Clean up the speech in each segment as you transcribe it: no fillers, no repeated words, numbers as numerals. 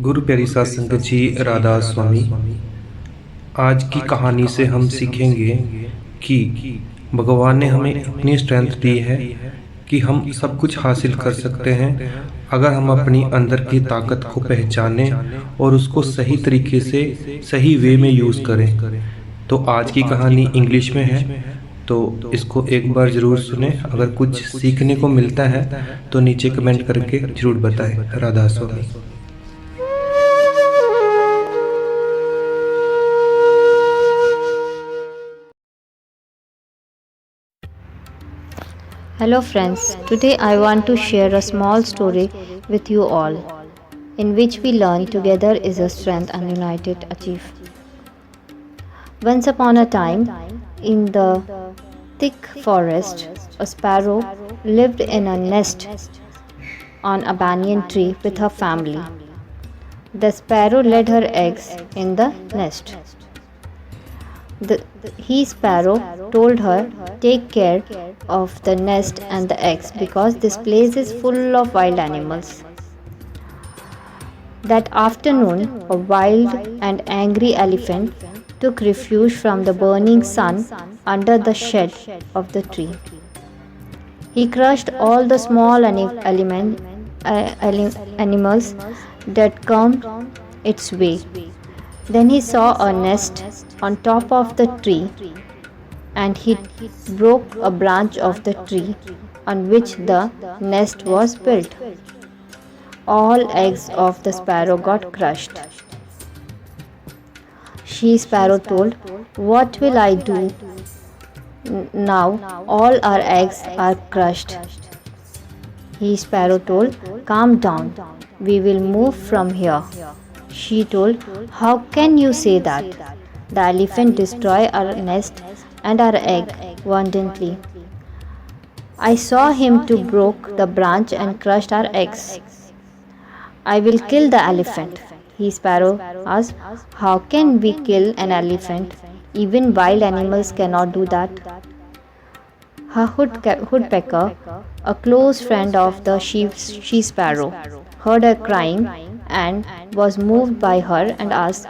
गुरु प्यारी सात संगत जी, राधा स्वामी। आज की कहानी से हम सीखेंगे कि भगवान ने हमें इतनी स्ट्रेंथ दी है कि हम सब कुछ हासिल कर सकते हैं अगर हम अपनी अंदर की ताकत को पहचानें और उसको सही तरीके से सही वे में यूज़ करें। तो आज की कहानी इंग्लिश में है, तो इसको एक बार ज़रूर सुने। अगर कुछ सीखने को मिलता है तो नीचे कमेंट करके ज़रूर बताएं। राधा स्वामी। Hello friends, today I want to share a small story with you all, in which we learn together is a strength and united achieve. Once upon a time, in the thick forest, a sparrow lived in a nest on a banyan tree with her family. The sparrow laid her eggs in the nest. He sparrow told her, take care of the nest and the eggs because this place is full of wild animals. That afternoon, a wild and angry elephant took refuge from the burning sun under the shade of the tree. He crushed all the small animals that come its way. Then he saw a nest on top of the tree and he broke a branch of the tree on which the nest was built. All eggs of the sparrow got crushed. She sparrow told, "What will I do now? All our eggs are crushed." He sparrow told, "Calm down. We will move from here." She told, "How can you say that? The elephant destroyed our nest and our egg abundantly. I saw him to broke the branch and crushed our eggs." "I will kill the elephant." He sparrow asked, "How can we kill an elephant? Even wild animals cannot do that." Her woodpecker, a close friend of the she sparrow, heard her crying and was moved by her and asked,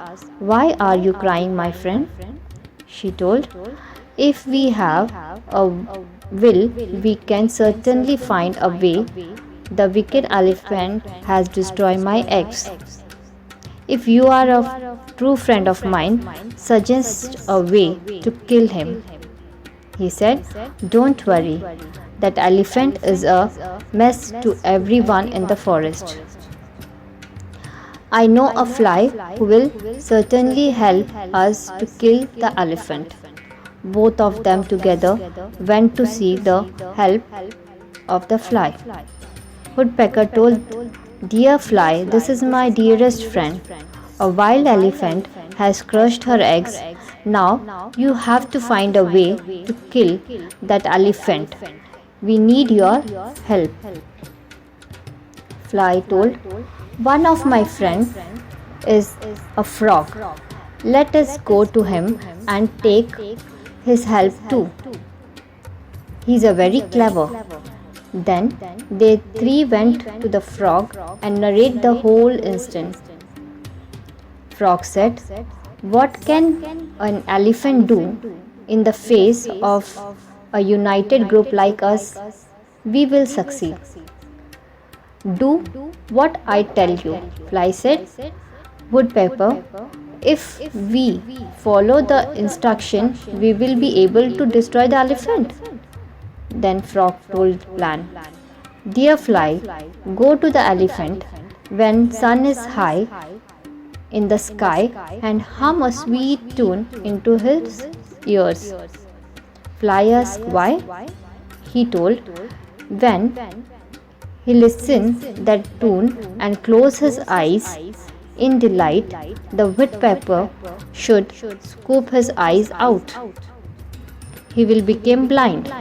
"Why are you crying, my friend?" She told, "If we have a will, we can certainly find a way. The wicked elephant has destroyed my eggs. If you are a true friend of mine, suggest a way to kill him." He said, "Don't worry. That elephant is a mess to everyone in the forest. I know a fly who will certainly help us to kill the elephant." Both of them together went to see the help of the fly. Woodpecker told, "Dear fly, this is my dearest friend. A wild elephant has crushed her eggs. Now you have to find a way to kill that elephant. We need your help." Fly told, "One of my friends is a frog. Let us go to him and take his help too. He's a very clever." Then they three went to the frog and narrated the whole incident. Frog said, "What can an elephant do in the face of a united group like us? We will succeed." "Do what I tell you," Fly said. Woodpecker, "If we follow the instruction, we will be able to destroy the elephant." Then Frog told plan, "Dear Fly, go to the elephant when sun is high in the sky and hum a sweet tune into his ears." Fly asked why. He told, "When he listens that tune and close his eyes in delight, the woodpecker should scoop his eyes out. He will become blind.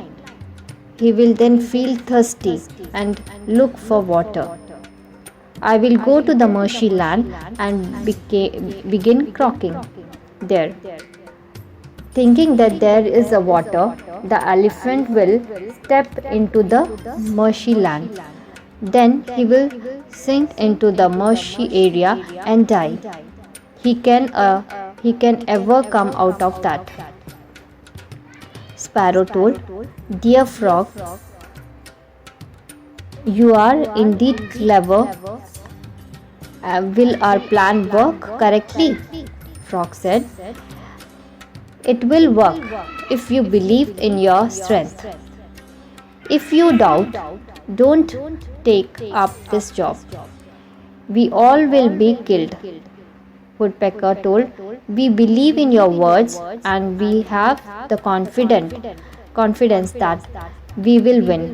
He will then feel thirsty and look for water. I will go to the marshy land and begin croaking there. Thinking that there is a water, the elephant will step into the marshy land. Then he will sink into the marshy area and die. He can ever come out of that. Sparrow told, "Dear frog, you are indeed clever. Will our plan work correctly?" Frog said, "It will work if you believe in your strength. If you doubt, don't take up this job. We all will be killed." Woodpecker told, "We believe in your words and we have the confidence that we will win."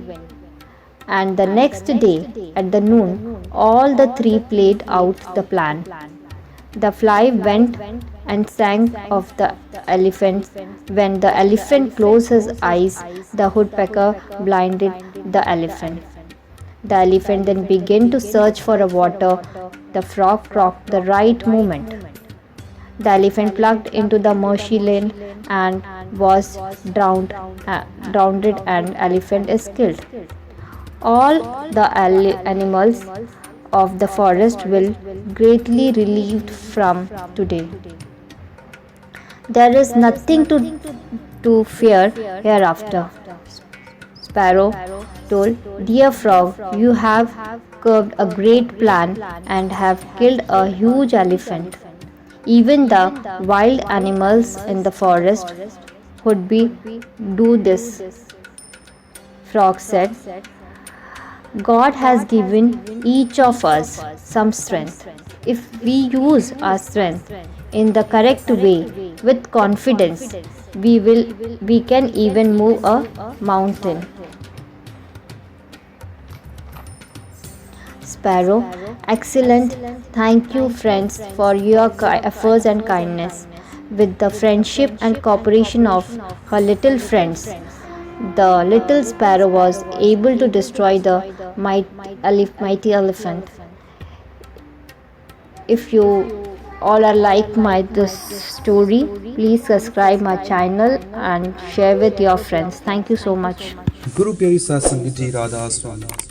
And the next day at the noon, all the three played out the plan. The fly went and sang of the elephant. When the elephant closed his eyes, the woodpecker blinded the elephant. The elephant then began to search for a water. The frog croaked the right moment. The elephant plugged into the marshy lane and was drowned and elephant is killed. All the animals of the forest will greatly relieved from today. There is nothing to fear hereafter. Sparrow told, "Dear frog, you have curved a great plan and have killed a huge elephant. Even the wild animals in the forest would do this." Frog said, "God has given each of us some strength. If we use our strength in the correct way with confidence, we can even move a mountain." Sparrow, excellent. Thank you, friends, for your efforts and kindness. With the friendship and cooperation of her little friends, the little sparrow was able to destroy the mighty elephant. If you all are like this story, please subscribe my channel and share with your friends. Thank you so much. गुरु प्यारी सत्संग जी राधा स्वामी।